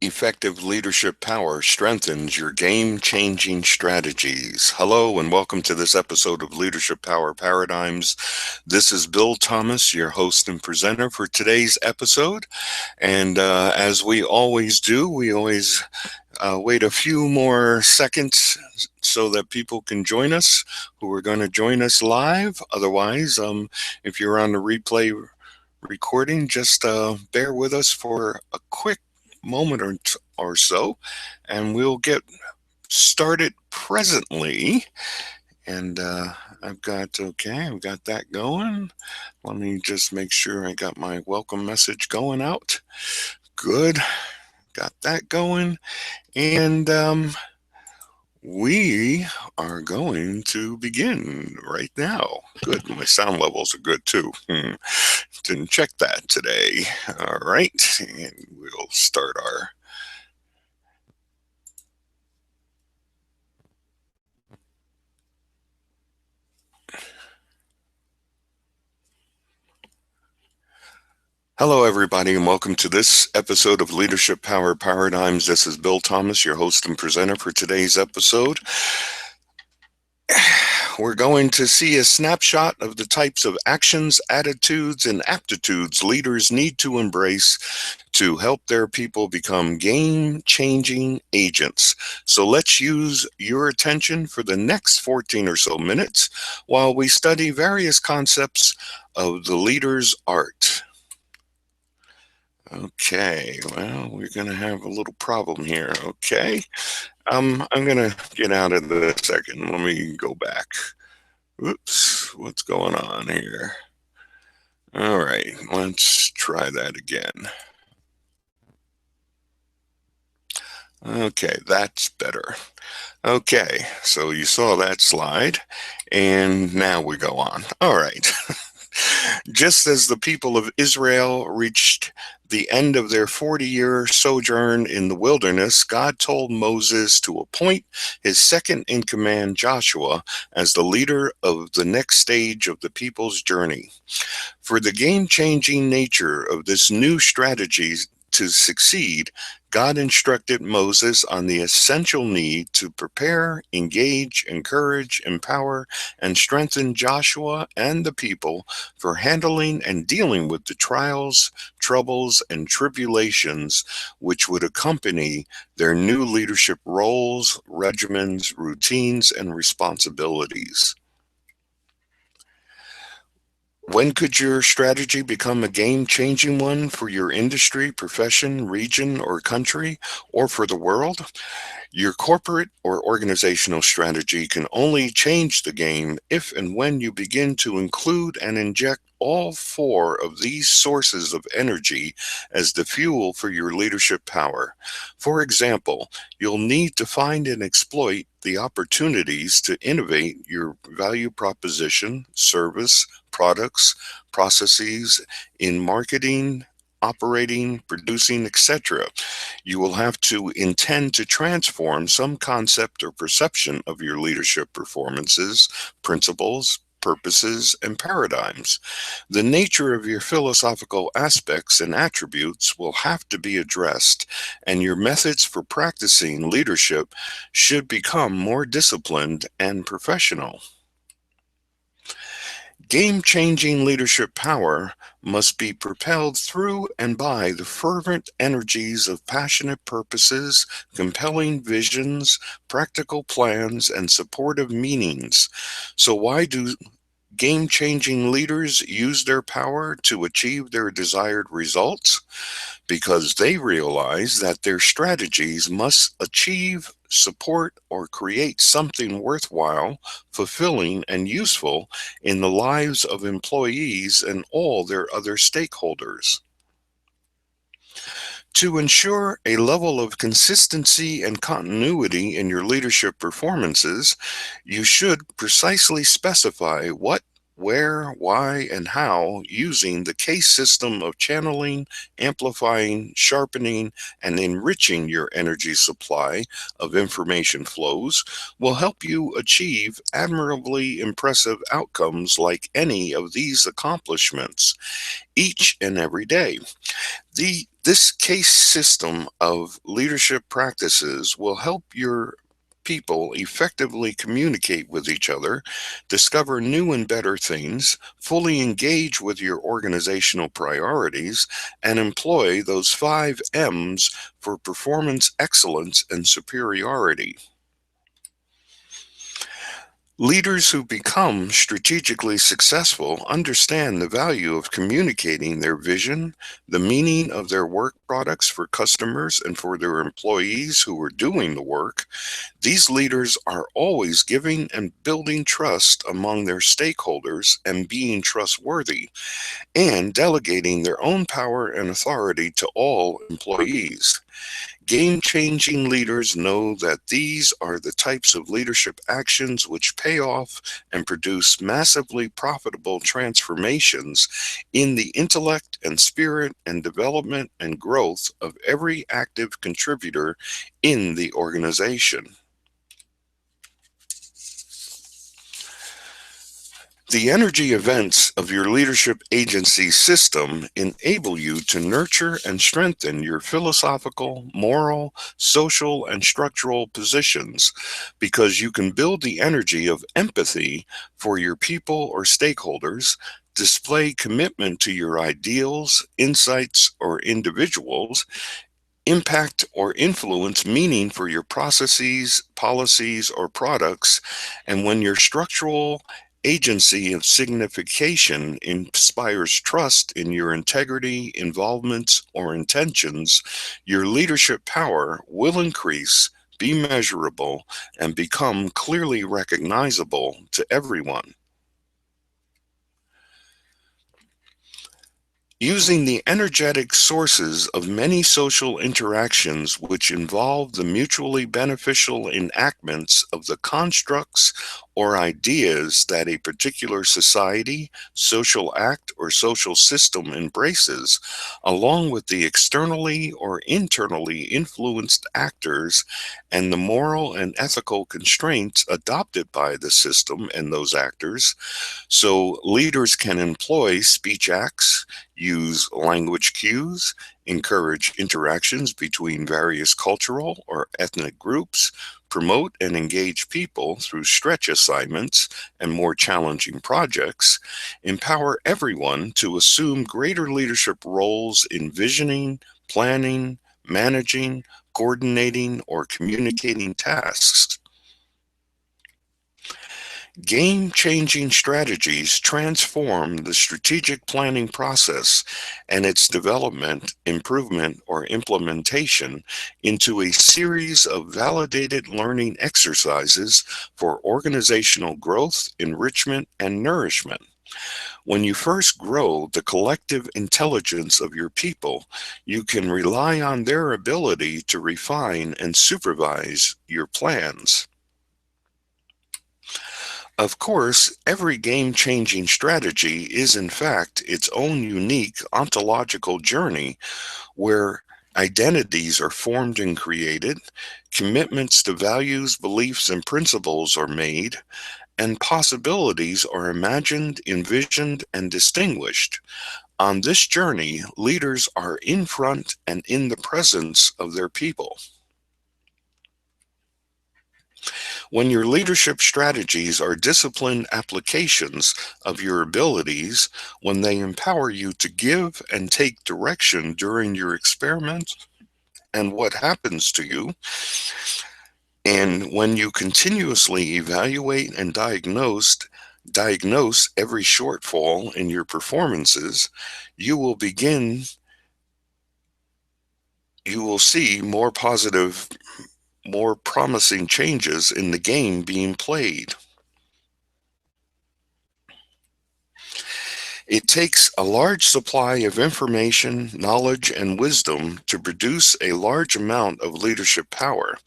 Effective leadership power strengthens your game-changing strategies. Hello and welcome to this episode of Leadership Power Paradigms. This is Bill Thomas, your host and presenter for today's episode. And as we always do, we always wait a few more seconds so that people can join us who are going to join us live. Otherwise, if you're on the replay recording, just bear with us for a quick moment or so, and we'll get started presently. And I've got that going. Let me just make sure I got my welcome message going out. Good, got that going. And we are going to begin right now. Good, my sound levels are good too. Didn't check that today. All right, and we'll start our Hello, everybody, and welcome to this episode of Leadership Power Paradigms. This is Bill Thomas, your host and presenter for today's episode. We're going to see a snapshot of the types of actions, attitudes, and aptitudes leaders need to embrace to help their people become game-changing agents. So let's use your attention for the next 14 or so minutes while we study various concepts of the leader's art. Okay, well, we're going to have a little problem here, okay? I'm going to get out of this second. Let me go back. Whoops, what's going on here? All right, let's try that again. Okay, that's better. Okay, so you saw that slide, and now we go on. All right. Just as the people of Israel reached the end of their 40-year sojourn in the wilderness, God told Moses to appoint his second-in-command, Joshua, as the leader of the next stage of the people's journey. For the game-changing nature of this new strategy to succeed, God instructed Moses on the essential need to prepare, engage, encourage, empower, and strengthen Joshua and the people for handling and dealing with the trials, troubles, and tribulations which would accompany their new leadership roles, regimens, routines, and responsibilities. When could your strategy become a game-changing one for your industry, profession, region, or country, or for the world? Your corporate or organizational strategy can only change the game if and when you begin to include and inject all four of these sources of energy as the fuel for your leadership power. For example, you'll need to find and exploit the opportunities to innovate your value proposition, service, products, processes in marketing, operating, producing, etc. You will have to intend to transform some concept or perception of your leadership performances, principles, purposes, and paradigms. The nature of your philosophical aspects and attributes will have to be addressed, and your methods for practicing leadership should become more disciplined and professional. Game-changing leadership power must be propelled through and by the fervent energies of passionate purposes, compelling visions, practical plans, and supportive meanings. So why do game-changing leaders use their power to achieve their desired results? Because they realize that their strategies must achieve, support, or create something worthwhile, fulfilling, and useful in the lives of employees and all their other stakeholders. To ensure a level of consistency and continuity in your leadership performances, you should precisely specify what where, why, and how using the case system of channeling, amplifying, sharpening, and enriching your energy supply of information flows will help you achieve admirably impressive outcomes like any of these accomplishments each and every day. This case system of leadership practices will help your people effectively communicate with each other, discover new and better things, fully engage with your organizational priorities, and employ those 5 M's for performance excellence and superiority. Leaders who become strategically successful understand the value of communicating their vision, the meaning of their work products for customers and for their employees who are doing the work. These leaders are always giving and building trust among their stakeholders and being trustworthy, and delegating their own power and authority to all employees. Game-changing leaders know that these are the types of leadership actions which pay off and produce massively profitable transformations in the intellect and spirit and development and growth of every active contributor in the organization. The energy events of your leadership agency system enable you to nurture and strengthen your philosophical, moral, social, and structural positions because you can build the energy of empathy for your people or stakeholders, display commitment to your ideals, insights, or individuals, impact or influence meaning for your processes, policies, or products, and when your structural agency of signification inspires trust in your integrity, involvements, or intentions, your leadership power will increase, be measurable, and become clearly recognizable to everyone. Using the energetic sources of many social interactions which involve the mutually beneficial enactments of the constructs or ideas that a particular society, social act, or social system embraces, along with the externally or internally influenced actors and the moral and ethical constraints adopted by the system and those actors, so leaders can employ speech acts, use language cues, encourage interactions between various cultural or ethnic groups, promote and engage people through stretch assignments and more challenging projects, empower everyone to assume greater leadership roles in visioning, planning, managing, coordinating, or communicating tasks. Game-changing strategies transform the strategic planning process and its development, improvement, or implementation into a series of validated learning exercises for organizational growth, enrichment, and nourishment. When you first grow the collective intelligence of your people, you can rely on their ability to refine and supervise your plans. Of course, every game-changing strategy is in fact its own unique ontological journey where identities are formed and created, commitments to values, beliefs, and principles are made, and possibilities are imagined, envisioned, and distinguished. On this journey, leaders are in front and in the presence of their people. When your leadership strategies are disciplined applications of your abilities, when they empower you to give and take direction during your experiments and what happens to you, and when you continuously evaluate and diagnose every shortfall in your performances, you will begin you will see more promising changes in the game being played. It takes a large supply of information, knowledge, and wisdom to produce a large amount of leadership power.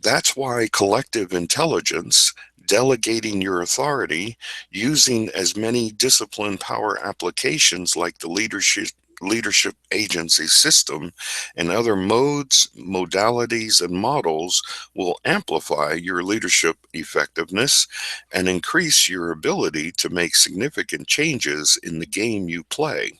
That's why collective intelligence, delegating your authority, using as many discipline power applications like the leadership agency system and other modes, modalities, and models will amplify your leadership effectiveness and increase your ability to make significant changes in the game you play.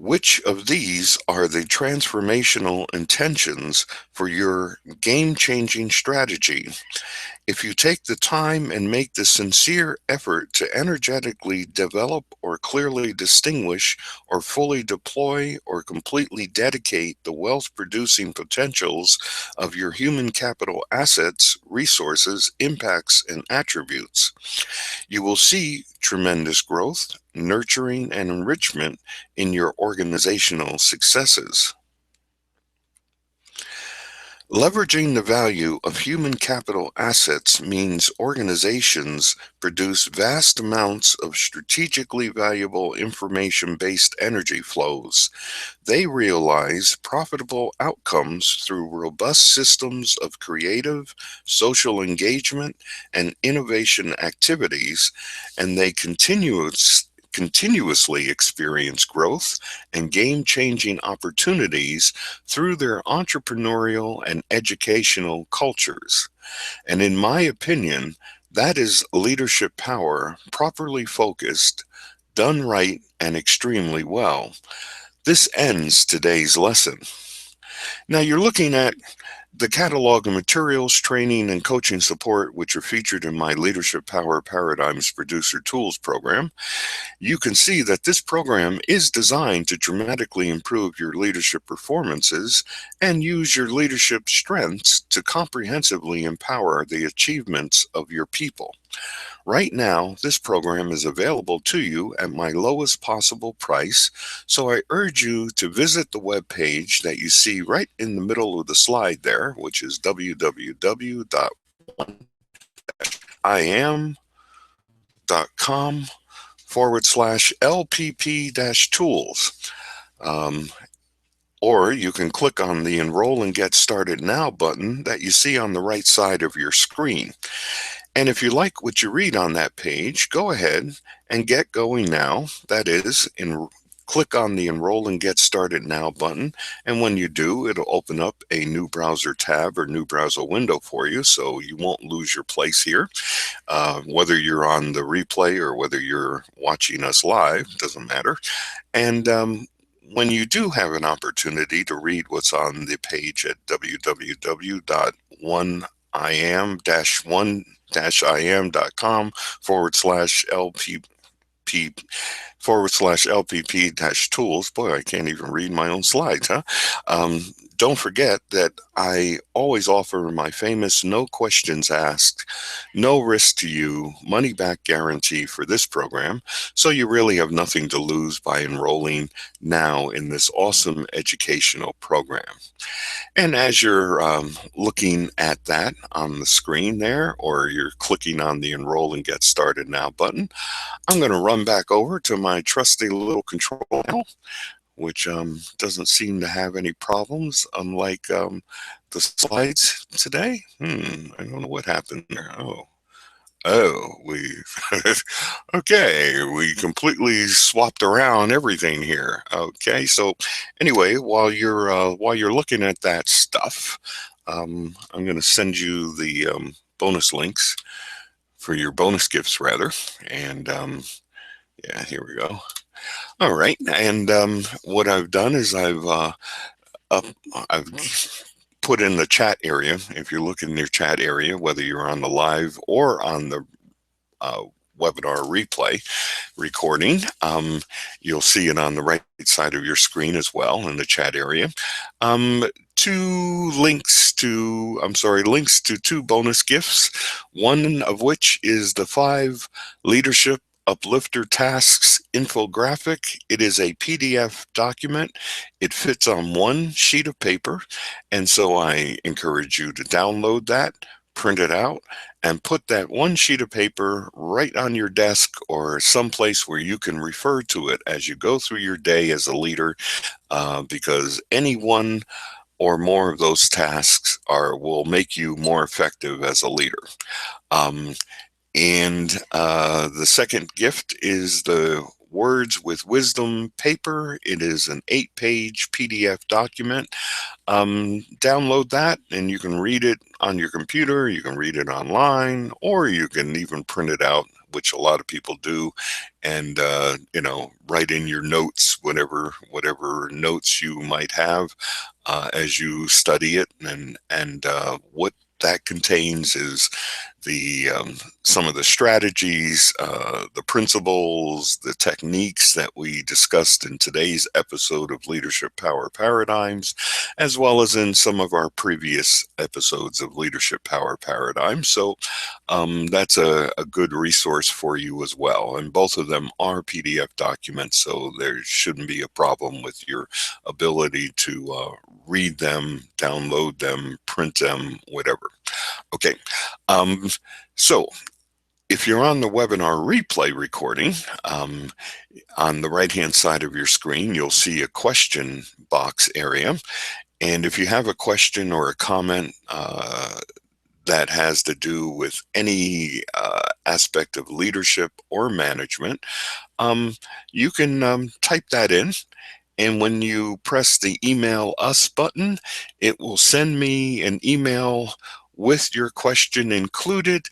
Which of these are the transformational intentions for your game-changing strategy? If you take the time and make the sincere effort to energetically develop or clearly distinguish or fully deploy or completely dedicate the wealth-producing potentials of your human capital assets, resources, impacts, and attributes, you will see tremendous growth, nurturing, and enrichment in your organizational successes. Leveraging the value of human capital assets means organizations produce vast amounts of strategically valuable information-based energy flows. They realize profitable outcomes through robust systems of creative, social engagement, and innovation activities, and they continuously experience growth and game-changing opportunities through their entrepreneurial and educational cultures. And in my opinion, that is leadership power properly focused, done right, and extremely well. This ends today's lesson. Now you're looking at the catalog of materials, training, and coaching support, which are featured in my Leadership Power Paradigms Producer Tools program. You can see that this program is designed to dramatically improve your leadership performances and use your leadership strengths to comprehensively empower the achievements of your people. Right now, this program is available to you at my lowest possible price, so I urge you to visit the web page that you see right in the middle of the slide there, which is www.iam.com/LPP-Tools. Or you can click on the Enroll and Get Started Now button that you see on the right side of your screen. And if you like what you read on that page, go ahead and get going now. That is, click on the Enroll and Get Started Now button. And when you do, it'll open up a new browser tab or new browser window for you, so you won't lose your place here. Whether you're on the replay or whether you're watching us live, doesn't matter. And when you do have an opportunity to read what's on the page at www.1iam-1-LPP/LPP-Tools. Boy, I can't even read my own slides, huh? Don't forget that I always offer my famous no questions asked, no risk to you, money back guarantee for this program, so you really have nothing to lose by enrolling now in this awesome educational program. And as you're looking at that on the screen there, or you're clicking on the Enroll and Get Started Now button, I'm going to run back over to my trusty little control panel, which doesn't seem to have any problems, unlike the slides today. I don't know what happened there. Okay, we completely swapped around everything here. Okay, so anyway, while you're looking at that stuff, I'm going to send you the bonus links for your bonus gifts, rather. And yeah, here we go. All right, and what I've done is I've put in the chat area. If you look in your chat area, whether you're on the live or on the webinar replay recording, you'll see it on the right side of your screen as well in the chat area. Links to two bonus gifts, one of which is the 5 leadership uplifter tasks infographic. It is a PDF document. It fits on one sheet of paper, and so I encourage you to download that, print it out, and put that one sheet of paper right on your desk or someplace where you can refer to it as you go through your day as a leader, because any one or more of those tasks will make you more effective as a leader. Um, and the second gift is the Words with Wisdom paper. It is an 8-page PDF document. Download that and you can read it on your computer, you can read it online, or you can even print it out, which a lot of people do, and write in your notes, whatever notes you might have as you study it. And what that contains is the some of the strategies, the principles, the techniques that we discussed in today's episode of Leadership Power Paradigms, as well as in some of our previous episodes of Leadership Power Paradigms. So that's a good resource for you as well. And both of them are PDF documents, so there shouldn't be a problem with your ability to read them, download them, print them, whatever. Okay, so if you're on the webinar replay recording, on the right-hand side of your screen, you'll see a question box area. And if you have a question or a comment that has to do with any aspect of leadership or management, you can type that in. And when you press the email us button, it will send me an email with your question included.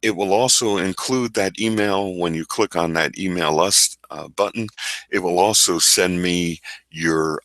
It will also include that email when you click on that email us button. It will also send me your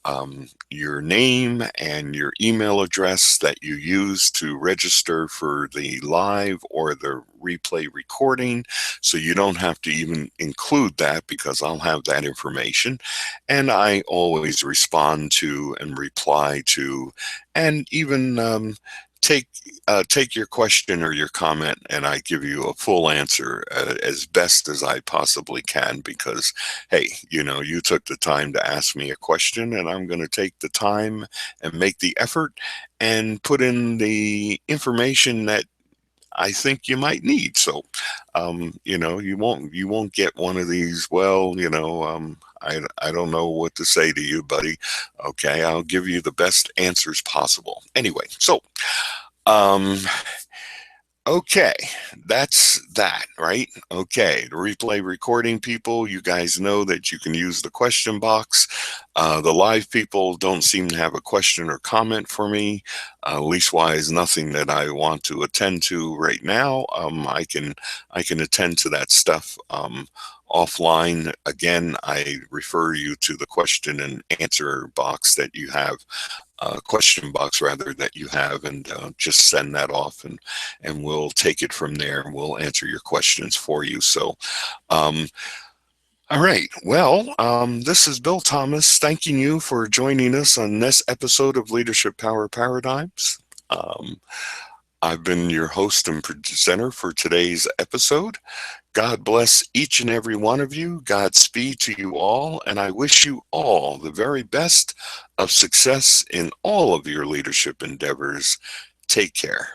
name and your email address that you use to register for the live or the replay recording. So you don't have to even include that because I'll have that information. And I always respond to and reply to, and even take your question or your comment, and I give you a full answer as best as I possibly can, because hey, you took the time to ask me a question, and I'm going to take the time and make the effort and put in the information that I think you might need. So you won't get one of these, I don't know what to say to you, buddy. Okay, I'll give you the best answers possible. Anyway, so um, okay, that's that, right? Okay, the replay recording people, you guys know that you can use the question box. The live people don't seem to have a question or comment for me, leastwise nothing that I want to attend to right now. I can attend to that stuff offline. Again, I refer you to the question and answer box that you have, question box rather, that you have, and just send that off, and we'll take it from there, and we'll answer your questions for you. So all right, well, this is Bill Thomas thanking you for joining us on this episode of Leadership Power Paradigms. I've been your host and presenter for today's episode. God bless each and every one of you. Godspeed to you all. And I wish you all the very best of success in all of your leadership endeavors. Take care.